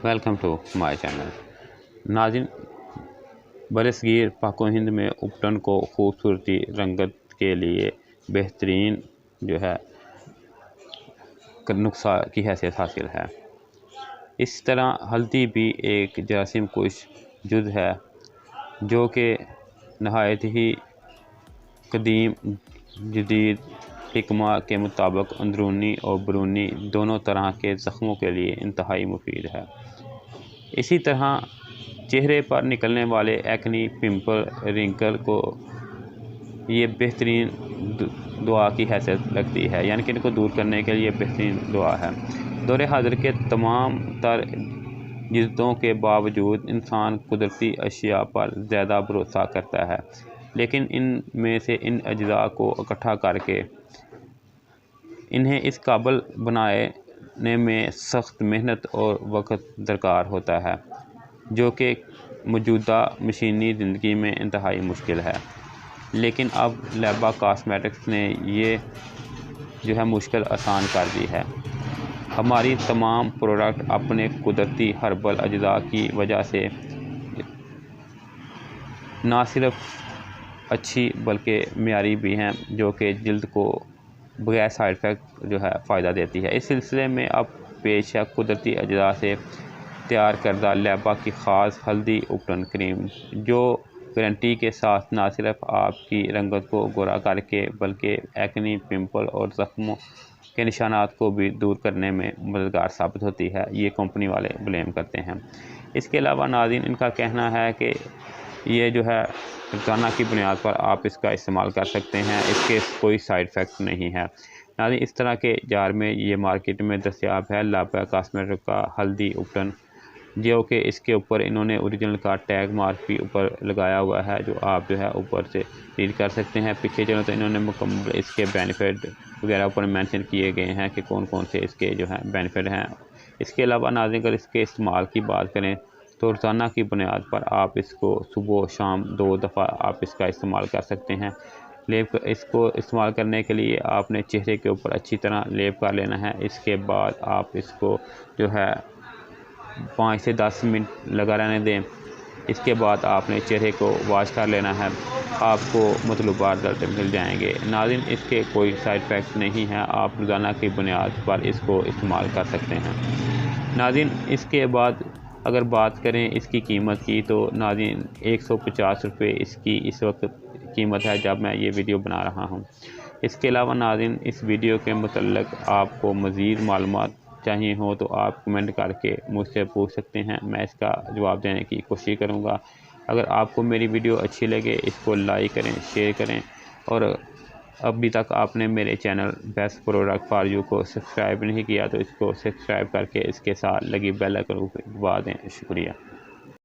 Welcome to my channel. नाज़रीन, बरसगीर पाक व हिंद में उपटन को खूबसूरती रंगत के लिए बेहतरीन नुस्खा की हैसियत हासिल है। इस तरह हल्दी भी एक जरासीम कुश जुज़ है जो कि नहायत ही कदीम जदीद हिकमा के मुताबिक अंदरूनी और बैरूनी दोनों तरह के ज़ख्मों के लिए इंतहाई मुफीद है। इसी तरह चेहरे पर निकलने वाले एक्नी, पिंपल, रिंकल को ये बेहतरीन दुआ की हैसियत रखती है, यानी कि इनको दूर करने के लिए बेहतरीन दुआ है। दौरे हाजिर के तमाम तर जिद्दों के बावजूद इंसान कुदरती अशिया पर ज़्यादा भरोसा करता है, लेकिन इन में से इन अज्जा को इकट्ठा करके इन्हें इस काबिल बनाने में सख्त मेहनत और वक़्त दरकार होता है, जो कि मौजूदा मशीनी ज़िंदगी में इंतहाई मुश्किल है। लेकिन अब लैबा कॉस्मेटिक्स ने ये मुश्किल आसान कर दी है। हमारी तमाम प्रोडक्ट अपने कुदरती हर्बल अज्जा की वजह से ना सिर्फ अच्छी बल्कि मियारी भी हैं, जो कि जल्द को बगैर साइड इफ़ेक्ट फ़ायदा देती है। इस सिलसिले में अब पेश है कुदरती अज्जा से तैयार करदा लैबा की ख़ास हल्दी उपटन क्रीम, जो गारंटी के साथ ना सिर्फ आपकी रंगत को गोरा करके बल्कि एक्नी, पिंपल और ज़ख्मों के निशानात को भी दूर करने में मददगार साबित होती है, ये कंपनी वाले ब्लेम करते हैं। इसके अलावा नाज़रीन, इनका कहना है कि ये रोज़ाना की बुनियाद पर आप इसका इस्तेमाल कर सकते हैं, इसके कोई साइड इफ़ेक्ट नहीं है। नाज़रीन, इस तरह के जार में ये मार्केट में दस्तयाब है लैबा कॉस्मेटिक का हल्दी उपटन, जो कि इसके ऊपर इन्होंने ओरिजिनल का टैग मार्क भी ऊपर लगाया हुआ है, जो आप ऊपर से रीड कर सकते हैं। पीछे चलो तो इन्होंने मुकम्मल इसके बेनिफिट वगैरह ऊपर मेंशन किए गए हैं कि कौन कौन से इसके बेनिफिट हैं। इसके अलावा नाज़रीन, अगर इसके इस्तेमाल की बात करें तो रोज़ाना की बुनियाद पर आप इसको सुबह शाम 2 दफ़ा आप इसका इस्तेमाल कर सकते हैं। इसको इस्तेमाल करने के लिए आपने चेहरे के ऊपर अच्छी तरह लेप कर लेना है। इसके बाद आप इसको 5 से 10 मिनट लगा रहने दें। इसके बाद आपने चेहरे को वॉश कर लेना है, आपको मतलूबा रिजल्ट मिल जाएंगे। नाज़रीन, इसके कोई साइड इफ़ेक्ट नहीं है, आप रोज़ाना की बुनियाद पर इसको इस्तेमाल कर सकते हैं। नाज़रीन, इसके बाद अगर बात करें इसकी कीमत की तो नाज़रीन 150 रुपये इसकी इस वक्त कीमत है जब मैं ये वीडियो बना रहा हूँ। इसके अलावा नाज़रीन, इस वीडियो के मुतल्लिक़ आपको मज़ीद मालूमात चाहिए हो तो आप कमेंट करके मुझसे पूछ सकते हैं, मैं इसका जवाब देने की कोशिश करूँगा। अगर आपको मेरी वीडियो अच्छी लगे इसको लाइक करें, शेयर करें, और अभी तक आपने मेरे channel best product for you को सब्सक्राइब नहीं किया तो इसको सब्सक्राइब करके इसके साथ लगी बेल आइकन को दबा दें। शुक्रिया।